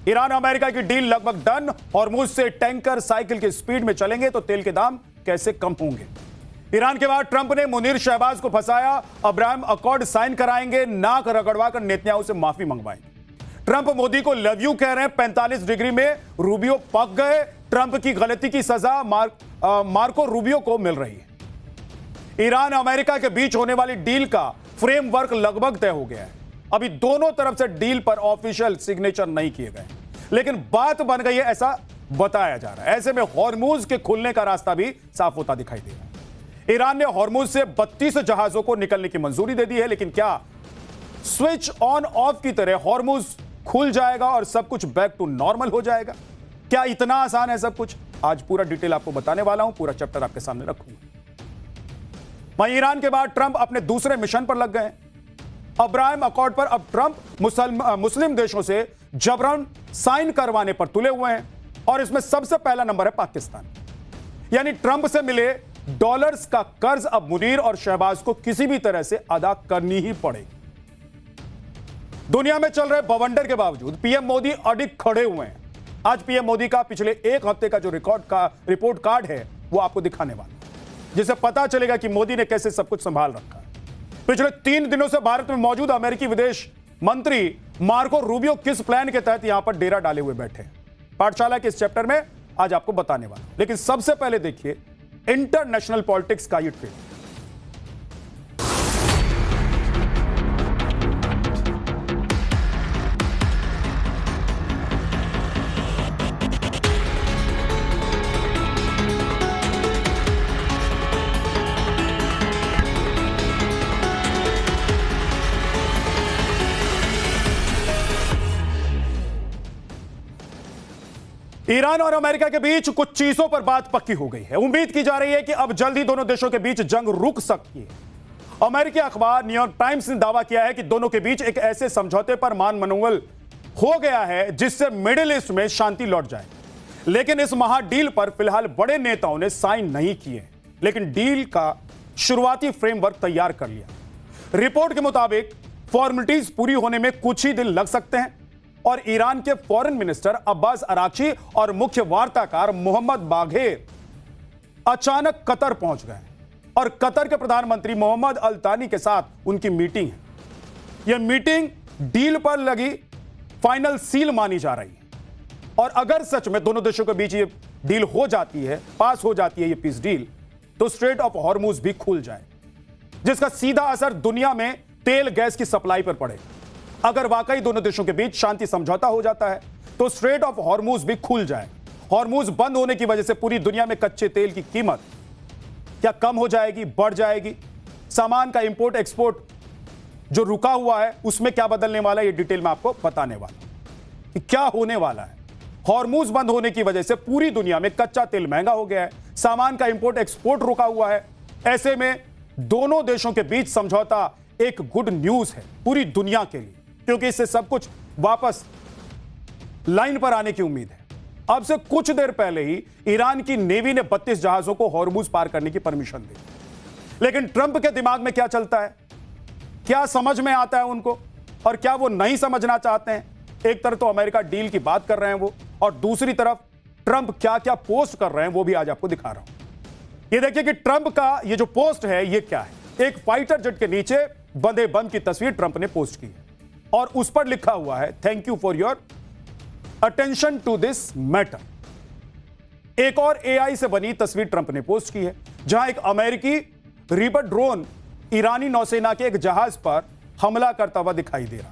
Iran America की deal लगभग done. Hormuz से टैंकर साइकिल की स्पीड में चलेंगे तो तेल के दाम कैसे कम होंगे। ईरान के बाद ट्रंप ने मुनीर शहबाज को फंसाया। अब्राहम अकॉर्ड साइन कराएंगे, नाक रगड़वा कर नेतन्याहू से माफी मंगवाएंगे। ट्रंप मोदी को लव यू कह रहे हैं। 45 डिग्री में रूबियो पक गए। ट्रंप की गलती की सजा मार्को रूबियो को मिल रही है। ईरान अमेरिका के बीच होने वाली डील का फ्रेमवर्क लगभग तय हो गया है। अभी दोनों तरफ से डील पर ऑफिशियल सिग्नेचर नहीं किए गए, लेकिन बात बन गई है ऐसा बताया जा रहा है। ऐसे में हॉर्मुज के खुलने का रास्ता भी साफ होता दिखाई दे रहा है। ईरान ने हॉर्मुज से 32 जहाजों को निकलने की मंजूरी दे दी है, लेकिन क्या स्विच ऑन ऑफ की तरह हॉर्मुज खुल जाएगा और सब कुछ बैक टू नॉर्मल हो जाएगा? क्या इतना आसान है सब कुछ? आज पूरा डिटेल आपको बताने वाला हूं, पूरा चैप्टर आपके सामने रखूंगा। वहीं ईरान के बाद ट्रंप अपने दूसरे मिशन पर लग गए हैं। अब्राहम अकॉर्ड पर अब ट्रंप मुस्लिम देशों से जबरन साइन करवाने पर तुले हुए हैं और इसमें सबसे पहला नंबर है पाकिस्तान। यानी ट्रंप से मिले डॉलर्स का कर्ज अब मुनीर और शहबाज को किसी भी तरह से अदा करनी ही पड़ेगी। दुनिया में चल रहे बवंडर के बावजूद पीएम मोदी अडिग खड़े हुए हैं। आज पीएम मोदी का पिछले एक हफ्ते का जो रिपोर्ट कार्ड है वो आपको दिखाने वाला, जिससे पता चलेगा कि मोदी ने कैसे सब कुछ संभाल रखा है। पिछले 3 दिनों से भारत में मौजूद अमेरिकी विदेश मंत्री मार्को रूबियो किस प्लान के तहत यहां पर डेरा डाले हुए बैठे हैं, पाठशाला के इस चैप्टर में आज आपको बताने वाला। लेकिन सबसे पहले देखिए इंटरनेशनल पॉलिटिक्स का ये ट्रेंड। ईरान और अमेरिका के बीच कुछ चीजों पर बात पक्की हो गई है। उम्मीद की जा रही है कि अब जल्द ही दोनों देशों के बीच जंग रुक सकती है। अमेरिकी अखबार न्यूयॉर्क टाइम्स ने दावा किया है कि दोनों के बीच एक ऐसे समझौते पर मान मनोवल हो गया है जिससे मिडिल ईस्ट में शांति लौट जाए। लेकिन इस महा डील पर फिलहाल बड़े नेताओं ने साइन नहीं किए, लेकिन डील का शुरुआती फ्रेमवर्क तैयार कर लिया। रिपोर्ट के मुताबिक फॉर्मेलिटीज पूरी होने में कुछ ही दिन लग सकते हैं और ईरान के फॉरेन मिनिस्टर अब्बास अराक्ची और मुख्य वार्ताकार मोहम्मद बाघेर अचानक कतर पहुंच गए और कतर के प्रधानमंत्री मोहम्मद अल तानी के साथ उनकी मीटिंग है। यह मीटिंग डील पर लगी फाइनल सील मानी जा रही है और अगर सच में दोनों देशों के बीच यह डील हो जाती है, पास हो जाती है यह पीस डील, तो स्ट्रेट ऑफ हॉर्मुज भी खुल जाए, जिसका सीधा असर दुनिया में तेल गैस की सप्लाई पर पड़ेगा। अगर वाकई दोनों देशों के बीच शांति समझौता हो जाता है तो स्ट्रेट ऑफ हॉर्मुज भी खुल जाए। हॉर्मुज बंद होने की वजह से पूरी दुनिया में कच्चे तेल की कीमत क्या कम हो जाएगी, बढ़ जाएगी? सामान का इंपोर्ट एक्सपोर्ट जो रुका हुआ है उसमें क्या बदलने वाला है, ये डिटेल में आपको बताने वाला कि क्या होने वाला है। हॉर्मुज बंद होने की वजह से पूरी दुनिया में कच्चा तेल महंगा हो गया है, सामान का इंपोर्ट एक्सपोर्ट रुका हुआ है। ऐसे में दोनों देशों के बीच समझौता एक गुड न्यूज है पूरी दुनिया के लिए, क्योंकि इससे सब कुछ वापस लाइन पर आने की उम्मीद है। अब से कुछ देर पहले ही ईरान की नेवी ने 32 जहाजों को हॉर्मुज पार करने की परमिशन दी। लेकिन ट्रंप के दिमाग में क्या चलता है, क्या समझ में आता है उनको, और क्या वो नहीं समझना चाहते हैं? एक तरफ तो अमेरिका डील की बात कर रहे हैं वो, और दूसरी तरफ ट्रंप क्या क्या पोस्ट कर रहे हैं वो भी आज आपको दिखा रहा हूं। ये देखिए कि ट्रंप का ये जो पोस्ट है ये क्या है। एक फाइटर जेट के नीचे बंदे बम की तस्वीर ट्रंप ने पोस्ट की है और उस पर लिखा हुआ है thank you for your attention to this matter. एक और एआई से बनी तस्वीर ट्रंप ने पोस्ट की है जहां एक अमेरिकी रीपर ड्रोन ईरानी नौसेना के एक जहाज पर हमला करता हुआ दिखाई दे रहा।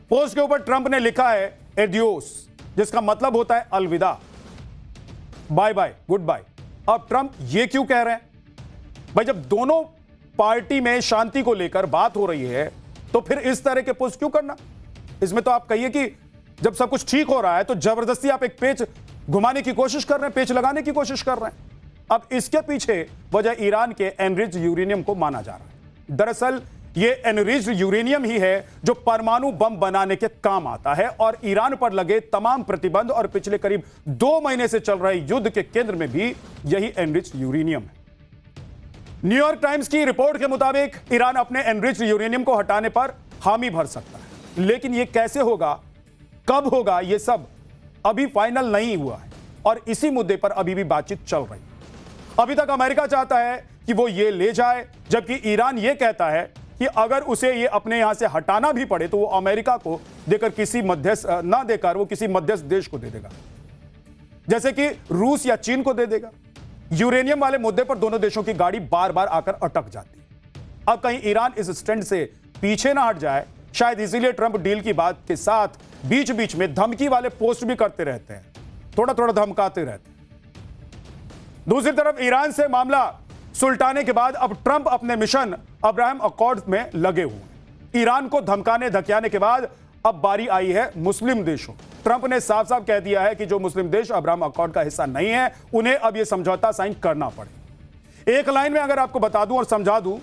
पोस्ट के ऊपर ट्रंप ने लिखा है एडियोस, जिसका मतलब होता है अलविदा, बाय बाय, गुड बाय। अब ट्रंप ये क्यों कह रहे हैं भाई? जब दोनों पार्टी में शांति को लेकर बात हो रही है तो फिर इस तरह के पोस्ट क्यों करना? इसमें तो आप कहिए कि जब सब कुछ ठीक हो रहा है तो जबरदस्ती आप एक पेच घुमाने की कोशिश कर रहे हैं, पेच लगाने की कोशिश कर रहे हैं। अब इसके पीछे वजह ईरान के एनरिच्ड यूरेनियम को माना जा रहा है। दरअसल ये एनरिच्ड यूरेनियम ही है जो परमाणु बम बनाने के काम आता है और ईरान पर लगे तमाम प्रतिबंध और पिछले करीब 2 महीने से चल रहे युद्ध के केंद्र में भी यही एनरिच्ड यूरेनियम है। न्यूयॉर्क टाइम्स की रिपोर्ट के मुताबिक ईरान अपने एनरिच्ड यूरेनियम को हटाने पर हामी भर सकता है, लेकिन यह कैसे होगा कब होगा यह सब अभी फाइनल नहीं हुआ है और इसी मुद्दे पर अभी भी बातचीत चल रही है। अभी तक अमेरिका चाहता है कि वो ये ले जाए, जबकि ईरान ये कहता है कि अगर उसे ये अपने यहां से हटाना भी पड़े तो वो अमेरिका को देकर किसी मध्यस्थ ना देकर वो किसी मध्यस्थ देश को दे देगा, जैसे कि रूस या चीन को दे देगा। यूरेनियम वाले मुद्दे पर दोनों देशों की गाड़ी बार बार आकर अटक जाती है। अब कहीं ईरान इस स्टैंड से पीछे ना हट जाए, शायद इसीलिए ट्रंप डील की बात के साथ बीच बीच में धमकी वाले पोस्ट भी करते रहते हैं, थोड़ा थोड़ा धमकाते रहते हैं। दूसरी तरफ ईरान से मामला सुलटाने के बाद अब ट्रंप अपने मिशन अब्राहम अकॉर्ड में लगे हुए हैं। ईरान को धमकाने धकियाने के बाद अब बारी आई है मुस्लिम देशों। ट्रंप ने साफ साफ कह दिया है कि जो मुस्लिम देश अब्राहम अकॉर्ड का हिस्सा नहीं है उन्हें अब यह समझौता साइन करना पड़े। एक लाइन में अगर आपको बता दूं और समझा दूं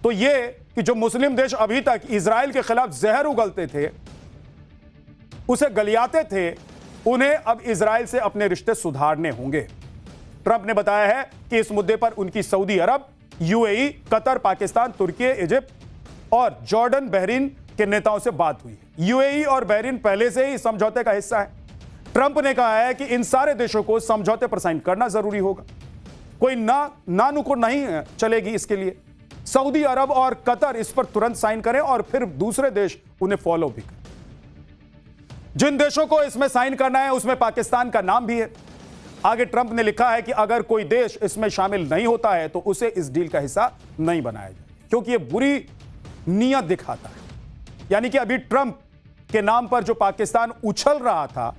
तो यह कि जो मुस्लिम देश अभी तक इजराइल के खिलाफ जहर उगलते थे, उसे गलियाते थे, उन्हें अब इजराइल से अपने रिश्ते सुधारने होंगे। ट्रंप ने बताया है कि इस मुद्दे पर उनकी सऊदी अरब, यूएई, कतर, पाकिस्तान, तुर्की, इजिप्ट और जॉर्डन, बहरीन के नेताओं से बात हुई है। यूएई और बहरीन पहले से ही समझौते का हिस्सा है। ट्रंप ने कहा है कि इन सारे देशों को समझौते पर साइन करना जरूरी होगा, कोई ना नुकुर नहीं चलेगी। इसके लिए सऊदी अरब और कतर इस पर तुरंत साइन करें और फिर दूसरे देश उन्हें फॉलो भी करें। जिन देशों को इसमें साइन करना है उसमें पाकिस्तान का नाम भी है। आगे ट्रंप ने लिखा है कि अगर कोई देश इसमें शामिल नहीं होता है तो उसे इस डील का हिस्सा नहीं बनाया जाए, क्योंकि यह बुरी नीयत दिखाता है। यानी कि अभी ट्रंप के नाम पर जो पाकिस्तान उछल रहा था,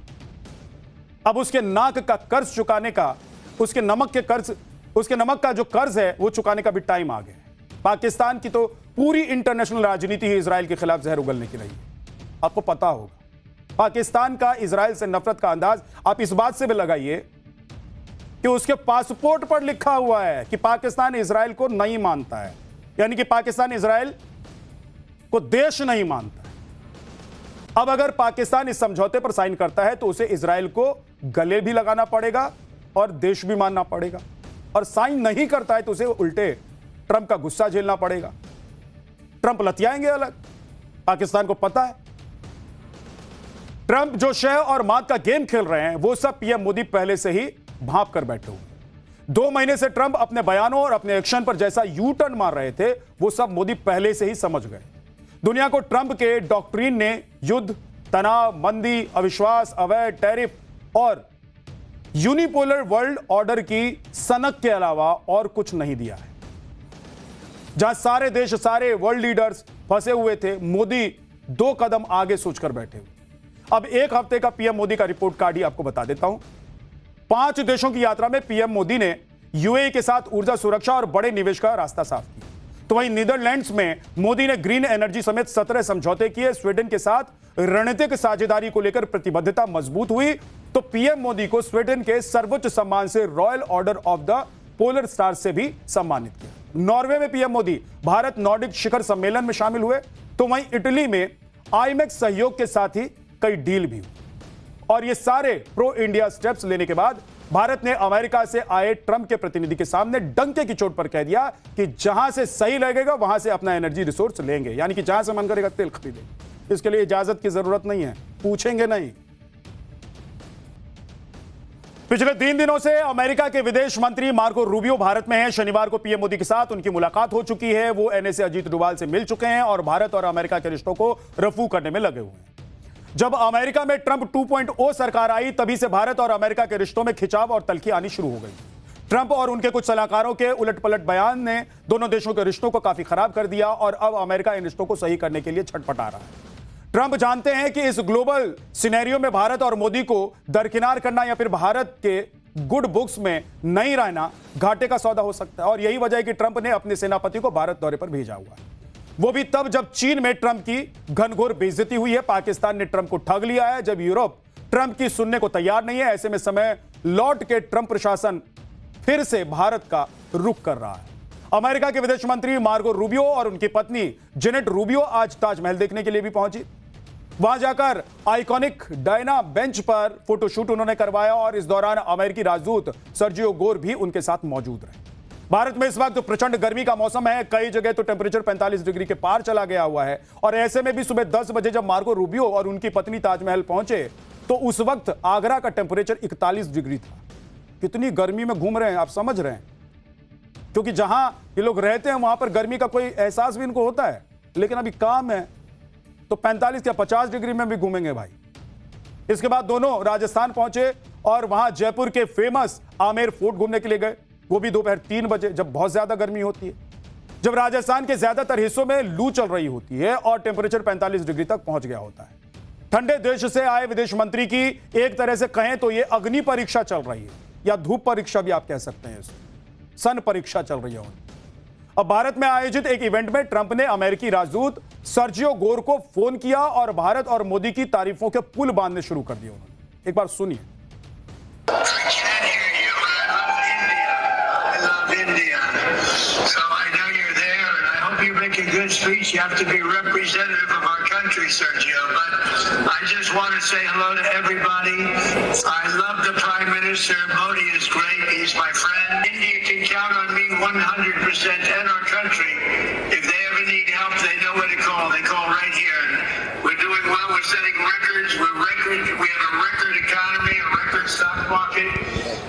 अब उसके नाक का कर्ज चुकाने का, उसके नमक का जो कर्ज है वो चुकाने का भी टाइम आ गया है। पाकिस्तान की तो पूरी इंटरनेशनल राजनीति ही इजराइल के खिलाफ जहर उगलने की रही है। आपको पता होगा पाकिस्तान का इजराइल से नफरत का अंदाज आप इस बात से भी लगाइए कि उसके पासपोर्ट पर लिखा हुआ है कि पाकिस्तान इजराइल को नहीं मानता है, यानी कि पाकिस्तान इजराइल को देश नहीं मानता है। अब अगर पाकिस्तान इस समझौते पर साइन करता है तो उसे इजराइल को गले भी लगाना पड़ेगा और देश भी मानना पड़ेगा, और साइन नहीं करता है तो उसे उल्टे ट्रंप का गुस्सा झेलना पड़ेगा। ट्रंप लतियाएंगे अलग, पाकिस्तान को पता है। ट्रंप जो शह और मात का गेम खेल रहे हैं वो सब पीएम मोदी पहले से ही भांप कर बैठे हुए। 2 महीने से ट्रंप अपने बयानों और अपने एक्शन पर जैसा यू टर्न मार रहे थे वो सब मोदी पहले से ही समझ गए। दुनिया को ट्रंप के डॉक्ट्रिन ने युद्ध, तनाव, मंदी, अविश्वास, अवैध टैरिफ और यूनिपोलर वर्ल्ड ऑर्डर की सनक के अलावा और कुछ नहीं दिया है। जहां सारे देश, सारे वर्ल्ड लीडर्स फंसे हुए थे, मोदी 2 कदम आगे सोचकर बैठे हुए। अब 1 हफ्ते का पीएम मोदी का रिपोर्ट कार्ड ही आपको बता देता हूं। 5 देशों की यात्रा में पीएम मोदी ने यूएई के साथ ऊर्जा सुरक्षा और बड़े निवेश का रास्ता साफ किया। तो वहीं नीदरलैंड्स में मोदी ने ग्रीन एनर्जी समेत 17 समझौते किए। स्वीडन के साथ रणनीतिक साझेदारी को लेकर प्रतिबद्धता मजबूत हुई। तो पीएम मोदी को स्वीडन के सर्वोच्च सम्मान से royal order of the polar star से भी सम्मानित किया। नॉर्वे में पीएम मोदी भारत नॉर्डिक शिखर सम्मेलन में शामिल हुए। तो वहीं इटली में आईमेक्स सहयोग के साथ ही कई डील भी हुई। और ये सारे प्रो इंडिया स्टेप्स लेने के बाद भारत ने अमेरिका से आए ट्रंप के प्रतिनिधि के सामने डंके की चोट पर कह दिया कि जहां से सही लगेगा वहां से अपना एनर्जी रिसोर्स लेंगे, यानी कि जहां से मन करेगा तेल खरीदेंगे। इसके लिए इजाजत की जरूरत नहीं है, पूछेंगे नहीं। पिछले 3 दिनों से अमेरिका के विदेश मंत्री मार्को रूबियो भारत में हैं। शनिवार को पीएम मोदी के साथ उनकी मुलाकात हो चुकी है। वो एनएसए अजीत डोभाल से मिल चुके हैं और भारत और अमेरिका के रिश्तों को रफू करने में लगे हुए हैं। जब अमेरिका में ट्रंप 2.0 सरकार आई तभी से भारत और अमेरिका के रिश्तों में खिंचाव और तल्खी आनी शुरू हो गई। ट्रंप और उनके कुछ सलाहकारों के उलट-पलट बयान ने दोनों देशों के रिश्तों को काफी खराब कर दिया और अब अमेरिका इन रिश्तों को सही करने के लिए छटपटा रहा है। ट्रंप जानते हैं कि इस ग्लोबल सिनेरियो में भारत और मोदी को दरकिनार करना या फिर भारत के गुड बुक्स में नहीं रहना घाटे का सौदा हो सकता है, और यही वजह है कि ट्रंप ने अपने सेनापति को भारत दौरे पर भेजा हुआ है। वो भी तब जब चीन में ट्रंप की घनघोर बेइज्जती हुई है। पाकिस्तान ने ट्रंप को ठग लिया है, जब यूरोप ट्रंप की सुनने को तैयार नहीं है। ऐसे में समय लौट के ट्रंप प्रशासन फिर से भारत का रुख कर रहा है। अमेरिका के विदेश मंत्री मार्को रूबियो और उनकी पत्नी जेनेट रूबियो आज ताजमहल देखने के लिए भी पहुंची। वहां जाकर आइकॉनिक डायना बेंच पर फोटोशूट उन्होंने करवाया और इस दौरान अमेरिकी राजदूत सर्जियो गोर भी उनके साथ मौजूद रहे। भारत में इस वक्त तो प्रचंड गर्मी का मौसम है, कई जगह तो टेंपरेचर 45 डिग्री के पार चला गया हुआ है। और ऐसे में भी सुबह 10 बजे जब मार्को रूबियो और उनकी पत्नी ताजमहल पहुंचे तो उस वक्त आगरा का टेंपरेचर 41 डिग्री था। कितनी गर्मी में घूम रहे हैं, आप समझ रहे हैं, क्योंकि जहां ये लोग रहते हैं वहां पर गर्मी का कोई एहसास भी इनको होता है, लेकिन अभी काम है तो 45 या 50 डिग्री में भी घूमेंगे भाई। इसके बाद दोनों राजस्थान पहुंचे और वहां जयपुर के फेमस आमेर फोर्ट घूमने के लिए गए, वो भी दोपहर 3 बजे जब बहुत ज्यादा गर्मी होती है, जब राजस्थान के ज्यादातर हिस्सों में लू चल रही होती है और टेंपरेचर 45 डिग्री तक पहुंच गया होता है। ठंडे देश से आए विदेश मंत्री की एक तरह से कहें तो यह अग्नि परीक्षा चल रही है, या धूप परीक्षा भी आप कह सकते हैं, सन परीक्षा चल रही है। अब भारत में आयोजित एक इवेंट में ट्रंप ने अमेरिकी राजदूत सर्जियो गोर को फोन किया और भारत और मोदी की तारीफों के पुल बांधने शुरू कर दिए उन्होंने। एक बार सुनिए। A good speech. You have to be representative of our country, Sergio. But I just want to say hello to everybody. I love the Prime Minister. Modi is great. He's my friend. India can count on me 100% and our country. If they ever need help, they know where to call. They call right here. We're doing well. We're setting records. We have a record economy, a record stock market,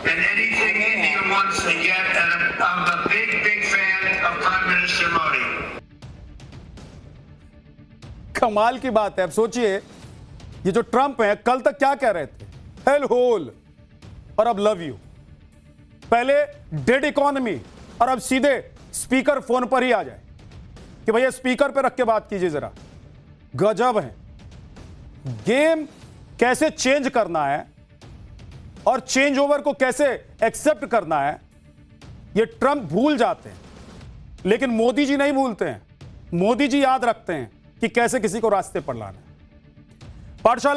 and anything India wants to get. And I'm a big fan of Prime Minister Modi. कमाल की बात है। अब सोचिए, ये जो Trump है कल तक क्या कह रहे थे, हेल होल, और अब लव यू। पहले डेड इकोनॉमी और अब सीधे स्पीकर फोन पर ही आ जाए कि भैया स्पीकर पर रख के बात कीजिए जरा। गजब है। गेम कैसे चेंज करना है और चेंज ओवर को कैसे एक्सेप्ट करना है, ये ट्रंप भूल जाते हैं, लेकिन मोदी जी नहीं भूलते हैं। मोदी जी याद रखते हैं कि कैसे किसी को रास्ते पर लाना है। पाठशाला